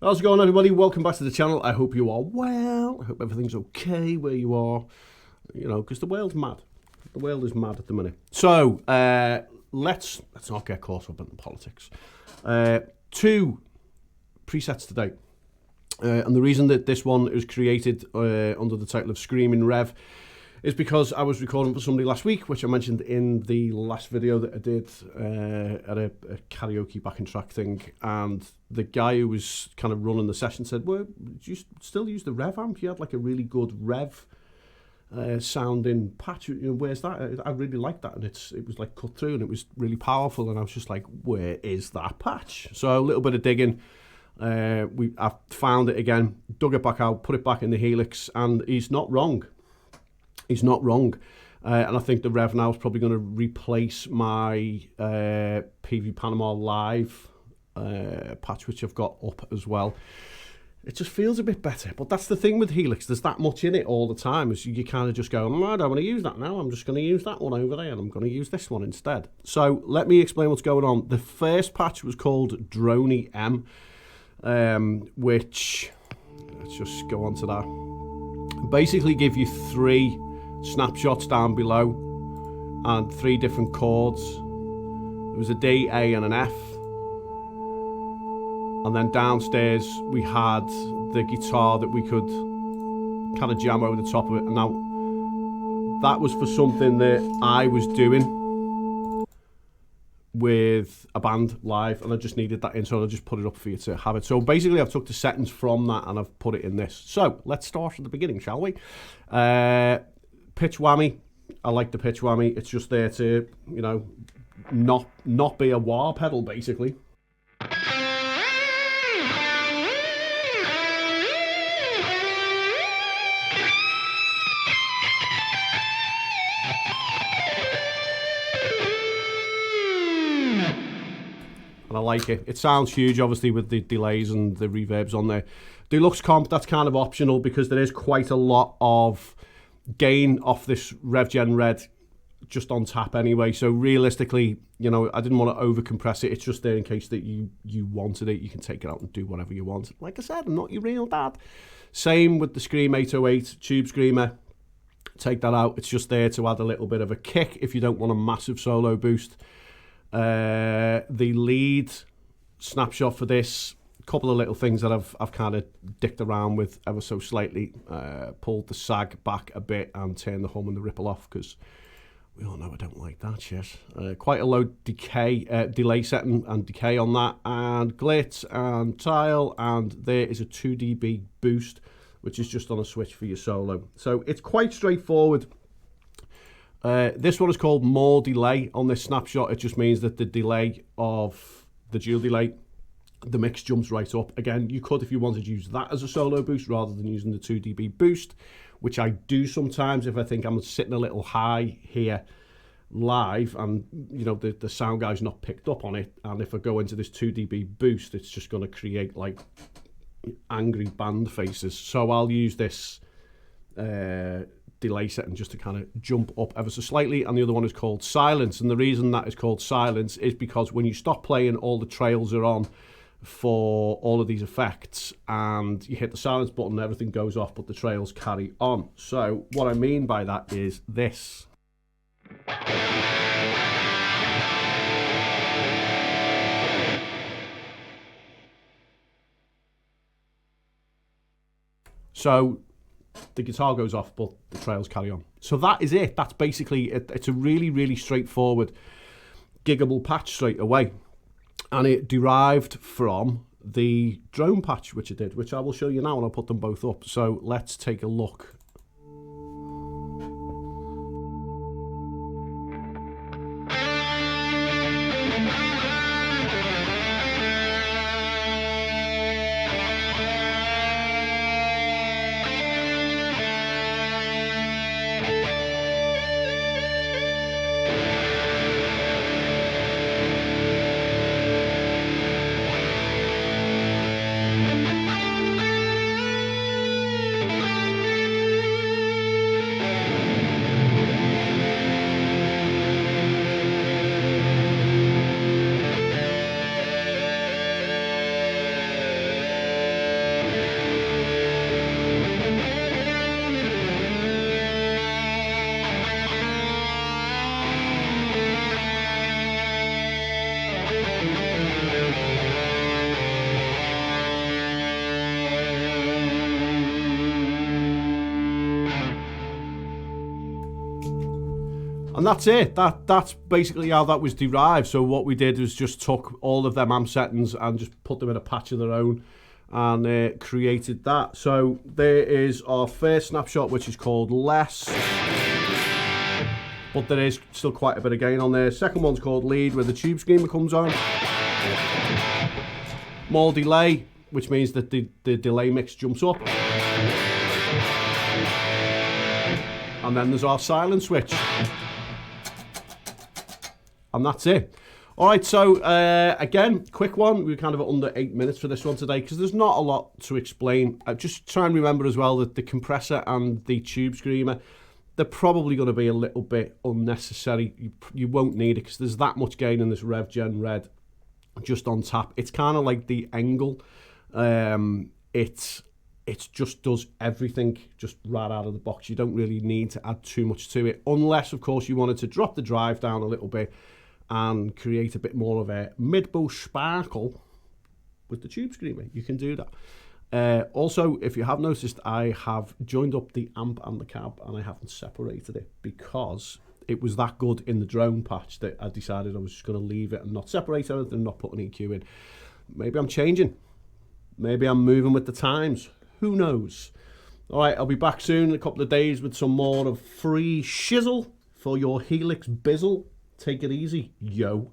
How's it going, everybody? Welcome back to the channel. I hope you are well. I hope everything's okay where you are. You know, because the world's mad. The world is mad at the minute. So let's not get caught up in the politics. 2 presets today, and the reason that this one is created under the title of Screaming Rev is because I was recording for somebody last week, which I mentioned in the last video that I did at a karaoke backing track thing, and the guy who was kind of running the session said, well, do you still use the Rev amp? You had like a really good Rev sounding patch. You know, where's that? I really liked that, and it was like cut through, and it was really powerful, and I was just like, where is that patch? So a little bit of digging. I found it again, dug it back out, put it back in the Helix, and he's not wrong. He's not wrong. And I think the Rev now is probably going to replace my PV Panama Live patch, which I've got up as well. It just feels a bit better. But that's the thing with Helix. There's that much in it all the time. As you kind of just go, I don't want to use that now. I'm just going to use that one over there, and I'm going to use this one instead. So let me explain what's going on. The first patch was called Droney M, which, let's just go on to that. Basically give you 3 snapshots down below and 3 different chords. There was a D, A and an F, and then downstairs we had the guitar that we could kind of jam over the top of it. And now that was for something that I was doing with a band live, and I just needed that in, so I just put it up for you to have it. So basically I've took the settings from that and I've put it in this. So let's start at the beginning, shall we? Pitch whammy. I like the pitch whammy. It's just there to, you know, not be a wah pedal, basically. And I like it. It sounds huge, obviously, with the delays and the reverbs on there. Deluxe comp, that's kind of optional because there is quite a lot of gain off this REVG Red just on tap anyway. So realistically, you know, I didn't want to over compress it. It's just there in case that you wanted it. You can take it out and do whatever you want. Like I said, I'm not your real dad. Same with the Scream 808 Tube Screamer. Take that out. It's just there to add a little bit of a kick if you don't want a massive solo boost. The lead snapshot for this, a couple of little things that I've kind of dicked around with ever so slightly. Pulled the sag back a bit and turned the hum and the ripple off, because we all know I don't like that shit. Quite a low delay setting and decay on that, and glitz and tile, and there is a 2 dB boost, which is just on a switch for your solo. So it's quite straightforward. This one is called more delay on this snapshot. It just means that the delay of the dual delay, the mix jumps right up. Again, you could, if you wanted, use that as a solo boost rather than using the 2 dB boost, which I do sometimes if I think I'm sitting a little high here live and, you know, the sound guy's not picked up on it. And if I go into this 2 dB boost, it's just going to create like angry band faces. So I'll use this delay setting just to kind of jump up ever so slightly. And the other one is called silence, and the reason that is called silence is because when you stop playing, all the trails are on for all of these effects, and you hit the silence button, everything goes off, but the trails carry on. So what I mean by that is this. So the guitar goes off, but the trails carry on. So that is it. That's basically it. It's a really, really straightforward, giggable patch straight away. And it derived from the drone patch, which I did, which I will show you now, and I'll put them both up. So let's take a look. And that's it. That's basically how that was derived. So what we did was just took all of them amp settings and just put them in a patch of their own and created that. So there is our first snapshot, which is called less, but there is still quite a bit of gain on there. Second one's called lead, where the tube screamer comes on. More delay, which means that the delay mix jumps up. And then there's our silent switch. And that's it. All right, so again, quick one. We're kind of under 8 minutes for this one today because there's not a lot to explain. Just try and remember as well that the compressor and the tube screamer, they're probably going to be a little bit unnecessary. You won't need it because there's that much gain in this REVV Red just on tap. It's kind of like the Engel. It just does everything just right out of the box. You don't really need to add too much to it, unless, of course, you wanted to drop the drive down a little bit and create a bit more of a mid-boost sparkle with the tube screamer. You can do that. Also, if you have noticed, I have joined up the amp and the cab, and I haven't separated it because it was that good in the drone patch that I decided I was just going to leave it and not separate anything and not put an EQ in. Maybe I'm changing. Maybe I'm moving with the times. Who knows? All right, I'll be back soon in a couple of days with some more of free shizzle for your Helix bizzle. Take it easy, yo.